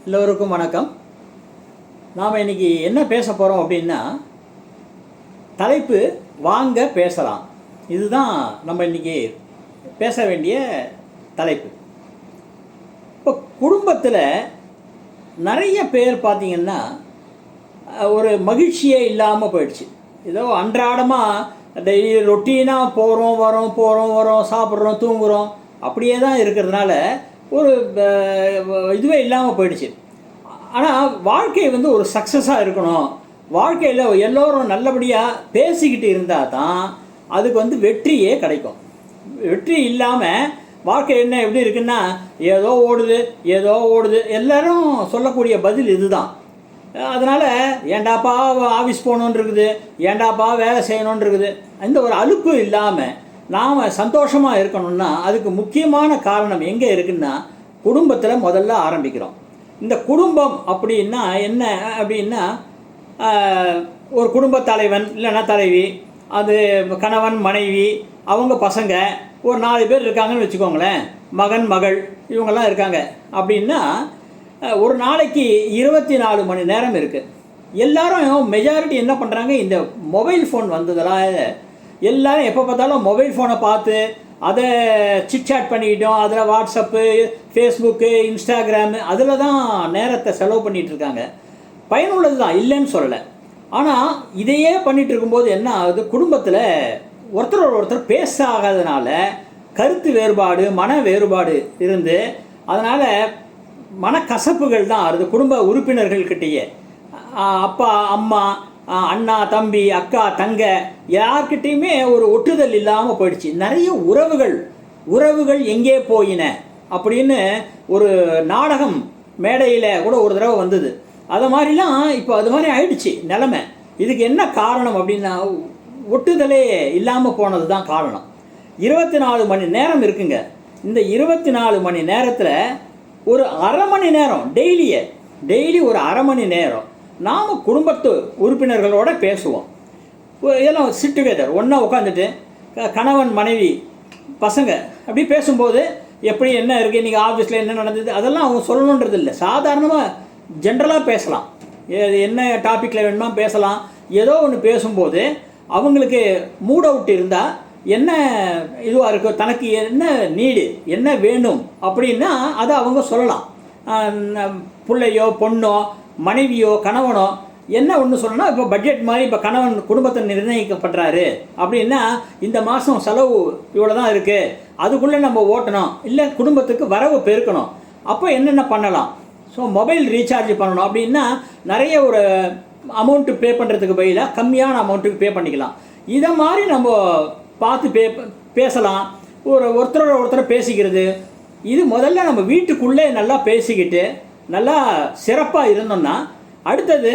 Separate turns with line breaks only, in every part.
எல்லோருக்கும் வணக்கம். நாம் இன்றைக்கி என்ன பேச போகிறோம் அப்படின்னா, தலைப்பு வாங்க பேசலாம். இதுதான் நம்ம இன்றைக்கி பேச வேண்டிய தலைப்பு. இப்போ குடும்பத்தில் நிறைய பேர் பார்த்திங்கன்னா ஒரு மகிழ்ச்சியே இல்லாமல் போயிடுச்சு. ஏதோ அன்றாடமாக டெய்லி ரொட்டீனாக போகிறோம் வரோம் சாப்பிட்றோம் தூங்குகிறோம் அப்படியே தான் இருக்கிறதுனால ஒரு இதுவே இல்லாமல் போயிடுச்சு. ஆனால் வாழ்க்கை ஒரு சக்ஸஸாக இருக்கணும், வாழ்க்கையில் எல்லோரும் நல்லபடியாக பேசிக்கிட்டு இருந்தால் தான் அதுக்கு வெற்றியே கிடைக்கும். வெற்றி இல்லாமல் வாழ்க்கை என்ன எப்படி இருக்குன்னா, ஏதோ ஓடுது எல்லோரும் சொல்லக்கூடிய பதில் இதுதான். அதனால் ஏண்டாப்பா ஆஃபீஸ் போகணுன்னு இருக்குது, ஏண்டாப்பா வேலை செய்யணுன்னு இருக்குது. இந்த ஒரு அலுப்பு இல்லாமல் நாம் சந்தோஷமாக இருக்கணும்னா அதுக்கு முக்கியமான காரணம் எங்கே இருக்குன்னா, குடும்பத்தில் முதல்ல ஆரம்பிக்கிறோம். இந்த குடும்பம் அப்படின்னா என்ன அப்படின்னா, ஒரு குடும்ப தலைவன் இல்லைன்னா தலைவி, அது கணவன் மனைவி, அவங்க பசங்க, ஒரு 4 பேர் இருக்காங்கன்னு வச்சுக்கோங்களேன், மகன் மகள் இவங்கெல்லாம் இருக்காங்க. அப்படின்னா ஒரு நாளைக்கு 24 மணி நேரம் இருக்குது. எல்லாரும் மெஜாரிட்டி என்ன பண்ணுறாங்க, இந்த மொபைல் ஃபோன் வந்ததெல்லாம் எல்லோரும் எப்போ பார்த்தாலும் மொபைல் ஃபோனை பார்த்து அதை சிட்சாட் பண்ணிக்கிட்டோம். அதில் வாட்ஸ்அப்பு, ஃபேஸ்புக்கு, இன்ஸ்டாகிராமு அதில் தான் நேரத்தை செலவு பண்ணிகிட்ருக்காங்க. பயனுள்ளது தான், இல்லைன்னு சொல்லலை. ஆனால் இதையே பண்ணிகிட்டு இருக்கும்போது என்ன ஆகுது, குடும்பத்தில் ஒருத்தர் பேச ஆகாதனால கருத்து வேறுபாடு, மன வேறுபாடு இருந்து அதனால் மனக்கசப்புகள் தான் ஆகுது குடும்ப உறுப்பினர்கள்கிட்டயே. அப்பா அம்மா, அண்ணா தம்பி, அக்கா தங்க, யார்கிட்டையுமே ஒரு ஒட்டுதல் இல்லாமல் போயிடுச்சு. நிறைய உறவுகள் எங்கே போயின அப்படின்னு ஒரு நாடகம் மேடையில் கூட ஒரு தடவை வந்தது. அது மாதிரிலாம் இப்போ அது மாதிரி ஆயிடுச்சு நிலைமை. இதுக்கு என்ன காரணம் அப்படின்னா, ஒட்டுதலே இல்லாமல் போனது தான் காரணம். 24 மணி நேரம் இருக்குங்க. இந்த 24 மணி நேரத்தில் ஒரு அரை மணி நேரம் டெய்லி ஒரு அரை மணி நேரம் நாம் குடும்பத்து உறுப்பினர்களோடு பேசுவோம். எல்லாம் சிட் டுகெதர் ஒன்றா உட்காந்துட்டு கணவன் மனைவி பசங்க அப்படி பேசும்போது எப்படி என்ன இருக்குது, இன்றைக்கி ஆஃபீஸில் என்ன நடந்தது அதெல்லாம் அவங்க சொல்லணுன்றது இல்லை. சாதாரணமாக ஜென்ரலாக பேசலாம், என்ன டாப்பிக்கில் வேணுமா பேசலாம். ஏதோ ஒன்று பேசும்போது அவங்களுக்கு மூட் அவுட் இருந்தால் என்ன இதுவாக இருக்கோ, தனக்கு என்ன நீடு என்ன வேணும் அப்படின்னா அதை அவங்க சொல்லலாம். பிள்ளையோ பொண்ணோ மனைவியோ கணவனோ என்ன ஒன்று சொல்லணும். இப்போ பட்ஜெட் மாதிரி இப்போ கணவன் குடும்பத்தை நிர்ணயிக்கப்படுறாரு அப்படின்னா, இந்த மாதம் செலவு இவ்வளோ தான் இருக்குது, அதுக்குள்ளே நம்ம ஓட்டணும், இல்லை குடும்பத்துக்கு வரவு பெருக்கணும். அப்போ என்னென்ன பண்ணலாம், ஸோ மொபைல் ரீசார்ஜ் பண்ணணும் அப்படின்னா நிறைய ஒரு அமௌண்ட்டு பே பண்ணுறதுக்கு பதிலாக கம்மியான அமௌண்ட்டுக்கு பே பண்ணிக்கலாம். இதை மாதிரி நம்ம பார்த்து பேசலாம். ஒருத்தர் பேசிக்கிறது, இது முதல்ல நம்ம வீட்டுக்குள்ளே நல்லா பேசிக்கிட்டு நல்லா சிறப்பாக இருந்தோம்னா, அடுத்தது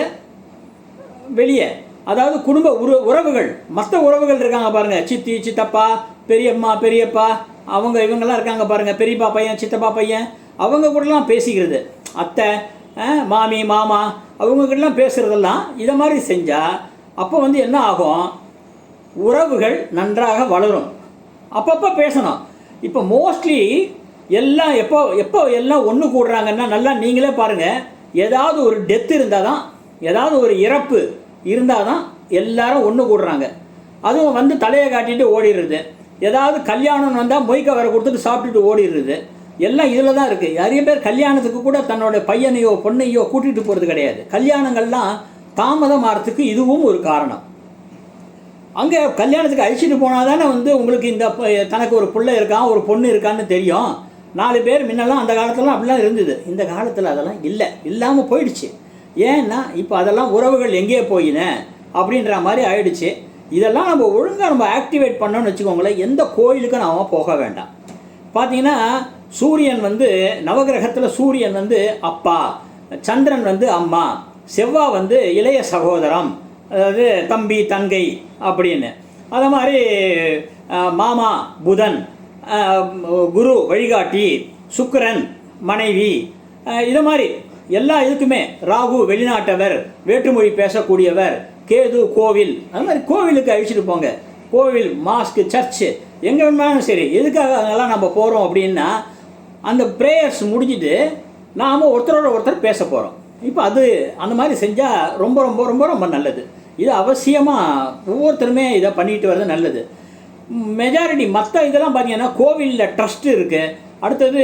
வெளியே, அதாவது குடும்ப உறவுகள், மற்ற உறவுகள் இருக்காங்க பாருங்கள், சித்தி சித்தப்பா பெரியம்மா பெரியப்பா அவங்க இவங்கெல்லாம் இருக்காங்க பாருங்கள், பெரியப்பா பையன் சித்தப்பா பையன், அவங்க கூடலாம் பேசிக்கிறது, அத்தை மாமி மாமா அவங்கக்கிட்டலாம் பேசுகிறதெல்லாம் இதை மாதிரி செஞ்சால் அப்போ என்ன ஆகும், உறவுகள் நன்றாக வளரும். அப்பப்போ பேசணும். இப்போ மோஸ்ட்லி எல்லாம் எப்போ எல்லாம் ஒன்று கூடுறாங்கன்னா, நல்லா நீங்களே பாருங்கள், ஏதாவது ஒரு டெத்து இருந்தால் தான், ஏதாவது ஒரு இறப்பு இருந்தால் தான் எல்லாரும் ஒன்று கூடுறாங்க. அதுவும் தலையை காட்டிட்டு ஓடிடுறது. ஏதாவது கல்யாணம் வந்தால் மொய்க்க வர கொடுத்துட்டு சாப்பிட்டுட்டு ஓடிடுறது. எல்லாம் இதில் தான் இருக்குது. நிறைய பேர் கல்யாணத்துக்கு கூட தன்னோட பையனையோ பொண்ணையோ கூட்டிகிட்டு போகிறது கிடையாது. கல்யாணங்கள்லாம் தாமதமாகறதுக்கு இதுவும் ஒரு காரணம். அங்கே கல்யாணத்துக்கு அழிச்சிட்டு போனால் தானே உங்களுக்கு இந்த தனக்கு ஒரு பிள்ளை இருக்கான் ஒரு பொண்ணு இருக்கான்னு தெரியும். 4 பேர் முன்னெல்லாம் அந்த காலத்துலலாம் அப்படிலாம் இருந்தது. இந்த காலத்தில் அதெல்லாம் இல்லாமல் போயிடுச்சு. ஏன்னா இப்போ அதெல்லாம் உறவுகள் எங்கே போயின அப்படின்ற மாதிரி ஆயிடுச்சு. இதெல்லாம் நம்ம ஒழுங்காக நம்ம ஆக்டிவேட் பண்ணோன்னு வச்சுக்கோங்களேன், எந்த கோயிலுக்கும் நாம் போக வேண்டாம். பார்த்தீங்கன்னா சூரியன் நவகிரகத்தில் சூரியன் அப்பா, சந்திரன் அம்மா, செவ்வாய் இளைய சகோதரம், அதாவது தம்பி தங்கை அப்படின்னு. அது மாதிரி மாமா புதன், குரு வழிகாட்டி, சுக்கிரன் மனைவி, இது மாதிரி எல்லா இதுக்குமே ராகு வெளிநாட்டவர், வேற்றுமொழி பேசக்கூடியவர், கேது கோவில். அது மாதிரி கோவிலுக்கு அழிச்சிட்டு போங்க. கோவில், மாஸ்க்கு, சர்ச்சு எங்கே வேணுமாலும் சரி. எதுக்காக அதெல்லாம் நம்ம போகிறோம் அப்படின்னா, அந்த ப்ரேயர்ஸ் முடிஞ்சுட்டு நாம் ஒருத்தரோட ஒருத்தர் பேச போகிறோம். இப்போ அது அந்த மாதிரி செஞ்சால் ரொம்ப ரொம்ப ரொம்ப ரொம்ப நல்லது. இது அவசியமாக ஒவ்வொருத்தருமே இதை பண்ணிட்டு வர்றது நல்லது. மெஜாரிட்டி மற்ற இதெல்லாம் பார்த்தீங்கன்னா கோவிலில் ட்ரஸ்ட் இருக்குது. அடுத்தது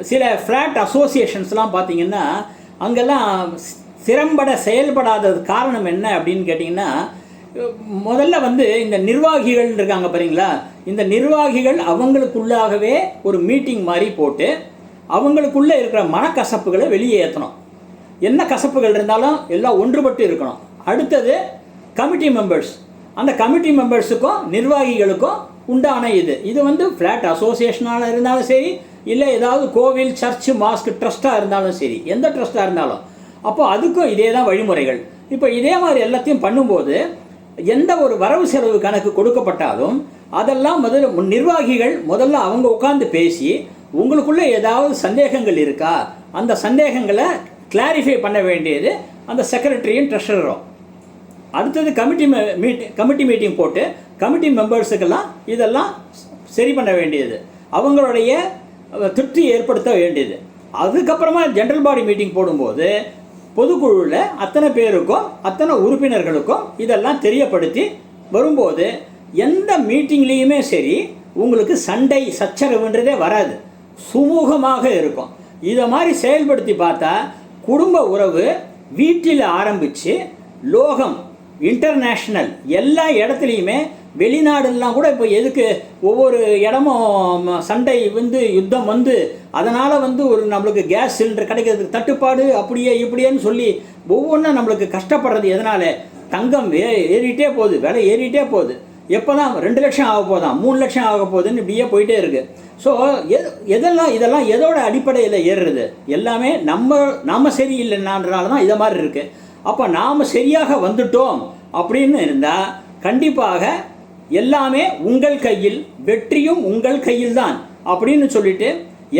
சில ஃப்ளாட் அசோசியேஷன்ஸ்லாம் பார்த்தீங்கன்னா அங்கெல்லாம் திறம்பட செயல்படாதது காரணம் என்ன அப்படின்னு கேட்டிங்கன்னா, முதல்ல வந்து இந்த நிர்வாகிகள் இருக்காங்க பாருங்களா, இந்த நிர்வாகிகள் அவங்களுக்குள்ளாகவே ஒரு மீட்டிங் மாதிரி போட்டு அவங்களுக்குள்ளே இருக்கிற மனக்கசப்புகளை வெளியே ஏற்றணும். என்ன கசப்புகள் இருந்தாலும் எல்லாம் ஒன்றுபட்டு இருக்கணும். அடுத்தது கமிட்டி மெம்பர்ஸ், அந்த கமிட்டி மெம்பர்ஸுக்கும் நிர்வாகிகளுக்கும் உண்டான இது வந்து ஃப்ளாட் அசோசியேஷனாக இருந்தாலும் சரி, இல்லை ஏதாவது கோவில் சர்ச்சு மாஸ்க் ட்ரஸ்ட்டாக இருந்தாலும் சரி, எந்த ட்ரஸ்ட்டாக இருந்தாலும் அப்போ அதுக்கும் இதே தான் வழிமுறைகள். இப்போ இதே மாதிரி எல்லாத்தையும் பண்ணும்போது எந்த ஒரு வரவு செலவு கணக்கு கொடுக்கப்பட்டாலும் அதெல்லாம் நிர்வாகிகள் முதல்ல அவங்க உட்காந்து பேசி உங்களுக்குள்ளே ஏதாவது சந்தேகங்கள் இருக்கா, அந்த சந்தேகங்களை கிளாரிஃபை பண்ண வேண்டியது அந்த செக்ரட்டரியும் ட்ரெஷரரும். அடுத்தது கமிட்டி மீட்டிங் போட்டு கமிட்டி மெம்பர்ஸுக்கெல்லாம் இதெல்லாம் சரி பண்ண வேண்டியது, அவங்களுடைய திருப்தி ஏற்படுத்த வேண்டியது. அதுக்கப்புறமா ஜென்ரல் பாடி மீட்டிங் போடும்போது பொதுக்குழுவில் அத்தனை பேருக்கும் அத்தனை உறுப்பினர்களுக்கும் இதெல்லாம் தெரியப்படுத்தி வரும்போது எந்த மீட்டிங்லேயுமே சரி உங்களுக்கு சண்டை சச்சரவுன்றதே வராது, சுமூகமாக இருக்கும். இதை மாதிரி செயல்படுத்தி பார்த்தா குடும்ப உறவு வீட்டில் ஆரம்பித்து லோகம் இன்டர்நேஷ்னல் எல்லா இடத்துலையுமே, வெளிநாடுலாம் கூட இப்போ எதுக்கு ஒவ்வொரு இடமும் சண்டை வந்து யுத்தம் வந்து அதனால் வந்து ஒரு நம்மளுக்கு கேஸ் சிலிண்டர் கிடைக்கிறதுக்கு தட்டுப்பாடு அப்படியே இப்படியேன்னு சொல்லி ஒவ்வொன்றும் நம்மளுக்கு கஷ்டப்படுறது எதனால்? தங்கம் ஏறிட்டே போகுது, விலை ஏறிட்டே போகுது. எப்போ தான் 2 லட்சம் ஆக போதான், 3 லட்சம் ஆக போகுதுன்னு இப்படியே போயிட்டே இருக்குது. ஸோ இதெல்லாம் எதோட அடிப்படையில் ஏறுறது? எல்லாமே நம்ம சரியில்லைன்னான்றனால தான் இதை மாதிரி இருக்குது. அப்போ நாம் சரியாக வந்துட்டோம் அப்படின்னு இருந்தால் கண்டிப்பாக எல்லாமே உங்கள் கையில், வெற்றியும் உங்கள் கையில் தான் அப்படின்னு சொல்லிட்டு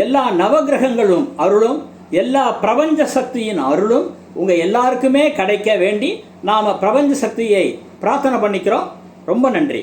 எல்லா நவகிரகங்களும் அருளும் எல்லா பிரபஞ்ச சக்தியின் அருளும் உங்கள் எல்லாருக்குமே கிடைக்க வேண்டி நாம் பிரபஞ்ச சக்தியை பிரார்த்தனை பண்ணிக்கிறோம். ரொம்ப நன்றி.